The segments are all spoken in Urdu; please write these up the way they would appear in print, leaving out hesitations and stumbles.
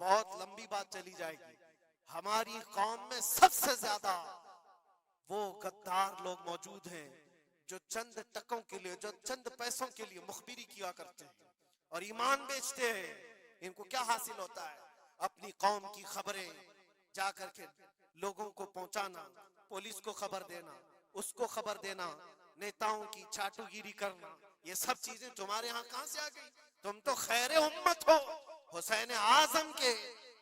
بہت لمبی بات چلی جائے گی. ہماری قوم میں سب سے زیادہ وہ غدار لوگ موجود ہیں جو چند ٹکوں کے لیے، جو چند پیسوں کے لیے مخبری کیا کرتے ہیں اور ایمان بیچتے ہیں. ان کو کیا حاصل ہوتا ہے؟ اپنی قوم کی خبریں جا کر کے لوگوں کو پہنچانا، پولیس کو خبر دینا، اس کو خبر دینا، نیتاؤں کی چاٹو گیری کرنا. یہ سب چیزیں تمہارے ہاں کہاں سے آ گئی؟ تم تو خیر امت ہو. حسین اعظم کے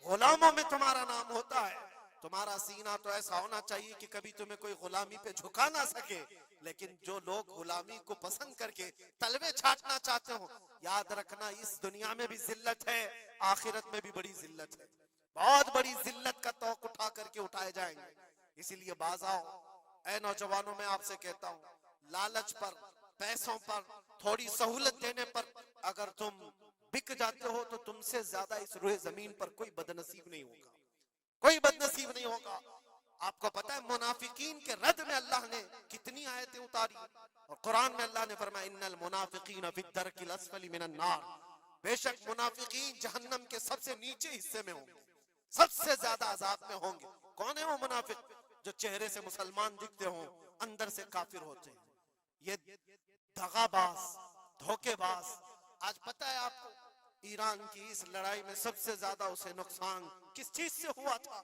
غلاموں میں تمہارا نام ہوتا ہے. تمہارا سینہ تو ایسا ہونا چاہیے کہ کبھی تمہیں کوئی غلامی پہ جھکا نہ سکے. لیکن جو لوگ غلامی کو پسند کر کے تلوے چھاٹنا چاہتے ہو، یاد رکھنا اس دنیا میں بھی ذلت ہے، آخرت میں بھی بڑی ذلت ہے. بہت بڑی ذلت کا توق اٹھا کر کے اٹھائے جائیں گے. اسی لیے باز آؤ اے نوجوانوں، میں آپ سے کہتا ہوں، لالچ پر، پیسوں پر، تھوڑی سہولت دینے پر اگر تم بک جاتے ہو تو تم سے زیادہ اس روئے زمین پر کوئی بدنصیب نہیں ہوگا، کوئی بدنصیب نہیں ہوگا. آپ کو پتا ہے منافقین کے رد میں اللہ نے کتنی آیتیں اتاری، اور قرآن میں اللہ نے فرمایا ان المنافقین فی الدرک الاسفل من النار، بے شک منافقین جہنم کے سب سے نیچے حصے میں ہوں گے، سب سے زیادہ عذاب میں ہوں گے. کون ہے وہ منافق؟ جو چہرے سے مسلمان دکھتے ہوں، اندر سے کافر ہوتے ہیں. یہ دغا باز، دھوکے باز. آج پتہ ہے آپ کو ایران کی اس لڑائی میں سب سے زیادہ اسے نقصان کس چیز سے ہوا تھا؟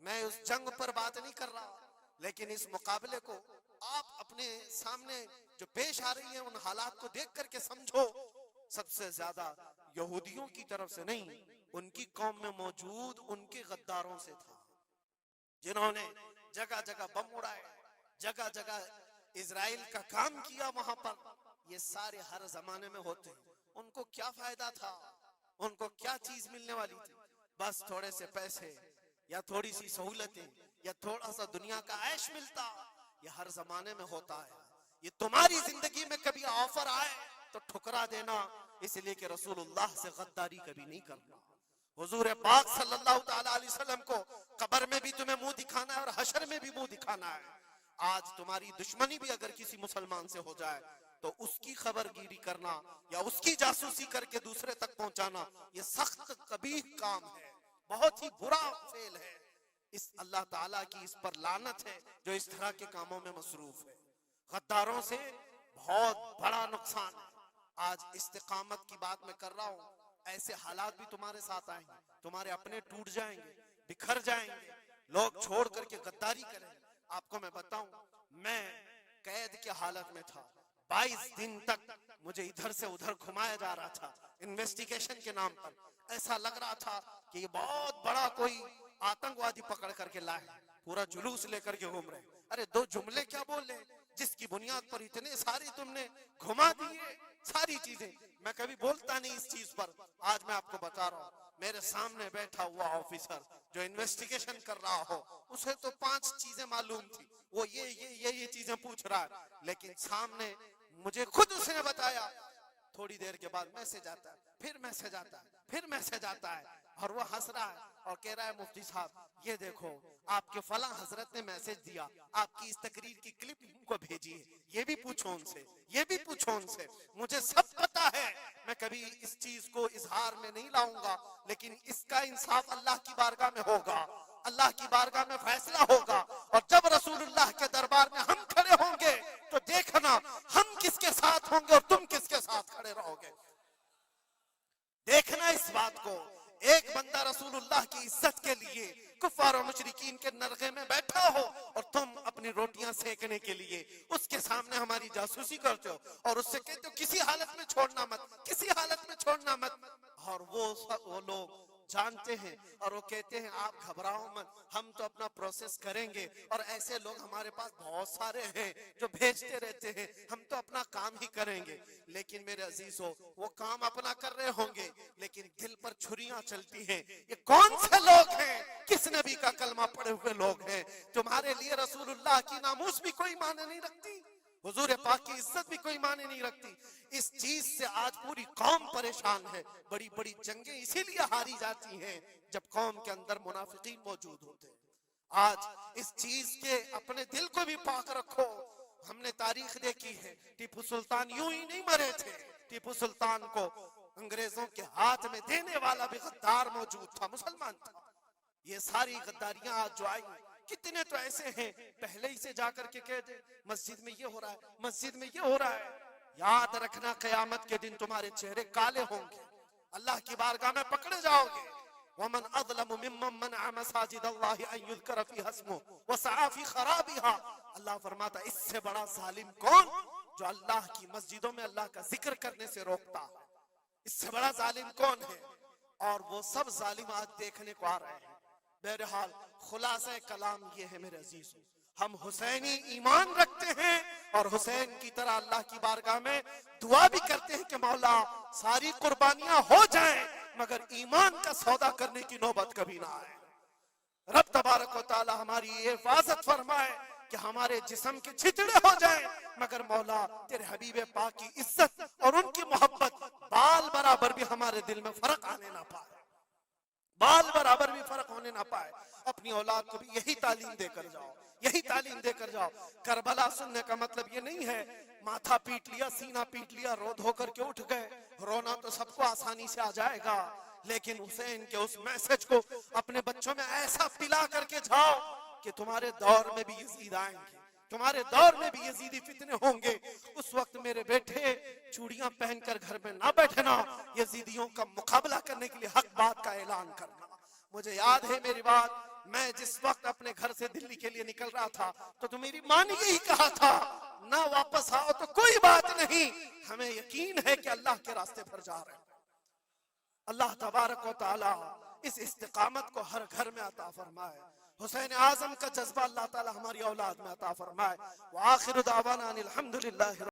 میں اس جنگ پر بات نہیں کر رہا، لیکن اس مقابلے کو آپ اپنے سامنے جو پیش آ رہی ہیں ان حالات کو دیکھ کر کے سمجھو. سب سے زیادہ یہودیوں کی طرف سے نہیں، ان کی قوم میں موجود ان کے غداروں سے تھا، جنہوں نے جگہ جگہ بم اڑائے، جگہ جگہ اسرائیل کا کام کیا وہاں پر. یہ سارے ہر زمانے میں ہوتے ہیں. ان کو کیا فائدہ تھا؟ ان کو کیا چیز ملنے والی تھی؟ بس تھوڑے سے پیسے یا تھوڑی سی سہولتیں یا تھوڑا سا دنیا کا عیش ملتا. یہ ہر زمانے میں ہوتا ہے. یہ تمہاری زندگی میں کبھی آفر آئے تو ٹھکرا دینا، اس لیے کہ رسول اللہ سے غداری کبھی نہیں کرنا. حضور پاک صلی اللہ تعالی علیہ وسلم کو قبر میں بھی تمہیں منہ دکھانا ہے اور حشر میں بھی منہ دکھانا ہے. آج تمہاری دشمنی بھی اگر کسی مسلمان سے ہو جائے تو اس کی خبر گیری کرنا یا اس کی جاسوسی کر کے دوسرے تک پہنچانا، یہ سخت قبیح کام ہے، بہت ہی برا فعل ہے. اس اللہ تعالیٰ کی اس پر لعنت ہے جو اس طرح کے کاموں میں مصروف ہے. غداروں سے بہت بڑا نقصان ہے. آج استقامت کی بات میں کر رہا ہوں، ایسے حالات بھی تمہارے ساتھ آئیں گے، تمہارے اپنے ٹوٹ جائیں گے، بکھر جائیں گے، لوگ چھوڑ کر کے غداری کریں. آپ کو میں بتاؤں، میں قید کے حالت میں تھا، 22 دن تک مجھے ادھر سے ادھر گھمایا جا رہا تھا انویسٹیگیشن کے نام پر. ایسا لگ رہا تھا کہ یہ بہت بڑا کوئی آتنکوادی پکڑ کر کے لائے، پورا جلوس لے کر کے گھوم رہے. ارے دو جملے کیا بول لے جس کی بنیاد پر اتنے ساری تم نے گھما دیے ساری چیزیں. میں کبھی بولتا نہیں اس چیز پر، آج میں آپ کو بتا رہا ہوں. میرے سامنے بیٹھا ہوا آفیسر جو انویسٹیگیشن کر رہا ہو، اسے تو 5 چیزیں معلوم تھی، وہ یہ چیزیں پوچھ رہا ہے، لیکن سامنے مجھے خود اس نے بتایا. تھوڑی دیر کے بعد میسج آتا ہے، پھر میسج آتا ہے، پھر میسج آتا ہے، اور وہ ہنس رہا ہے اور کہہ رہا ہے مفتی صاحب یہ دیکھو آپ کے فلاں حضرت نے میسج دیا، آپ کی اس تقریر کی کلپ ان کو بھیجیے، یہ بھی پوچھو ان سے، یہ بھی پوچھو ان سے. مجھے سب پتا ہے، میں کبھی اس چیز کو اظہار میں نہیں لاؤں گا، لیکن اس کا انصاف اللہ کی بارگاہ میں ہوگا، اللہ کی بارگاہ میں فیصلہ ہوگا. اور جب رسول اللہ کے دربار میں ہم کھڑے ہوں گے تو دیکھنا ہم کس کے ساتھ ہوں گے اور تم کس کے ساتھ کھڑے رہو گے. دیکھنا اس بات کو. ایک بندہ رسول اللہ کی عزت کے لیے کفار و مشرکین کے نرغے میں بیٹھا ہو اور تم اپنی روٹیاں سیکنے کے لیے اس کے سامنے ہماری جاسوسی کرتے ہو اور اس سے کہتے ہو کسی حالت میں چھوڑنا مت، کسی حالت میں چھوڑنا مت. اور وہ لوگ جانتے ہیں اور وہ کہتے ہیں آپ گھبراؤ مت، ہم تو اپنا پروسیس کریں گے. اور ایسے لوگ ہمارے پاس بہت سارے ہیں جو بھیجتے رہتے ہیں، ہم تو اپنا کام ہی کریں گے. لیکن میرے عزیزو، وہ کام اپنا کر رہے ہوں گے لیکن دل پر چھریاں چلتی ہیں. یہ کون سے لوگ ہیں؟ کس نبی کا کلمہ پڑے ہوئے لوگ ہیں؟ تمہارے لیے رسول اللہ کی ناموس بھی کوئی معنی نہیں رکھتی، حضور پاک کی عزت بھی کوئی معنی نہیں رکھتی. اس چیز سے آج پوری قوم پریشان ہے. بڑی بڑی جنگیں اسی لیے ہاری جاتی ہیں جب قوم کے اندر منافقین موجود ہوتے ہیں. آج اس چیز کے اپنے دل کو بھی پاک رکھو. ہم نے تاریخ دیکھی ہے، ٹیپو سلطان یوں ہی نہیں مرے تھے. ٹیپو سلطان کو انگریزوں کے ہاتھ میں دینے والا بھی غدار موجود تھا، مسلمان تھا۔ یہ ساری غداریاں آج جو آئی، کتنے تو ایسے ہیں پہلے ہی سے جا کر کے کہہ دے مسجد میں یہ ہو رہا ہے، مسجد میں یہ ہو رہا ہے۔ یاد رکھنا قیامت کے دن تمہارے چہرے کالے ہوں گے، اللہ کی بارگاہ میں پکڑے جاؤ گے۔ وَمَنْ أَظْلَمُ مِمَّنْ مَنَعَ مَسَاجِدَ اللَّهِ أَنْ يُذْكَرَ فِيهَا اسْمُهُ وَسَعَى فِي خَرَابِهَا۔ اللہ فرماتا ہے اس سے بڑا ظالم کون جو اللہ کی مسجدوں میں اللہ کا ذکر کرنے سے روکتا ہے، اس سے بڑا ظالم کون ہے؟ اور وہ سب ظالم آج دیکھنے کو آ رہے ہیں۔ بہرحال خلاصہ کلام یہ ہے میرے عزیزو، ہم حسینی ایمان رکھتے ہیں اور حسین کی طرح اللہ کی بارگاہ میں دعا بھی کرتے ہیں کہ مولا ساری قربانیاں ہو جائیں مگر ایمان کا سودا کرنے کی نوبت کبھی نہ آئے۔ رب تبارک و تعالی ہماری یہ حفاظت فرمائے کہ ہمارے جسم کے چھتڑے ہو جائیں مگر مولا تیرے حبیب پاک کی عزت اور ان کی محبت بال برابر بھی ہمارے دل میں فرق آنے نہ پائے، بال برابر بھی فرق ہونے نہ پائے۔ اپنی اولاد کو بھی یہی تعلیم دے کر جاؤ، یہی تعلیم دے کر جاؤ۔ کربلا سننے کا مطلب یہ نہیں ہے ماتھا پیٹ لیا، سینہ پیٹ لیا، رو دھو کر کے اٹھ گئے۔ رونا تو سب کو آسانی سے آ جائے گا، لیکن حسین کے اس میسج کو اپنے بچوں میں ایسا پلا کر کے جاؤ کہ تمہارے دور میں بھی یزید آئیں گے، تمہارے دور میں بھی یزیدی فتنے ہوں گے۔ اس وقت میرے بیٹے چوڑیاں پہن کر گھر میں نہ بیٹھنا، یزیدیوں کا مقابلہ کرنے کے لیے حق بات کا اعلان کرنا۔ مجھے یاد ہے میری بات، میں جس وقت اپنے گھر سے دلی کے لیے نکل رہا تھا تو میری ماں نے یہی کہا تھا نہ واپس آؤ تو کوئی بات نہیں، ہمیں یقین ہے کہ اللہ کے راستے پر جا رہے ہیں۔ اللہ تبارک و تعالی اس استقامت کو ہر گھر میں عطا فرمائے، حسین اعظم کا جذبہ اللہ تعالی ہماری اولاد میں عطا فرمائے۔ وآخر دعوانا الحمدللہ۔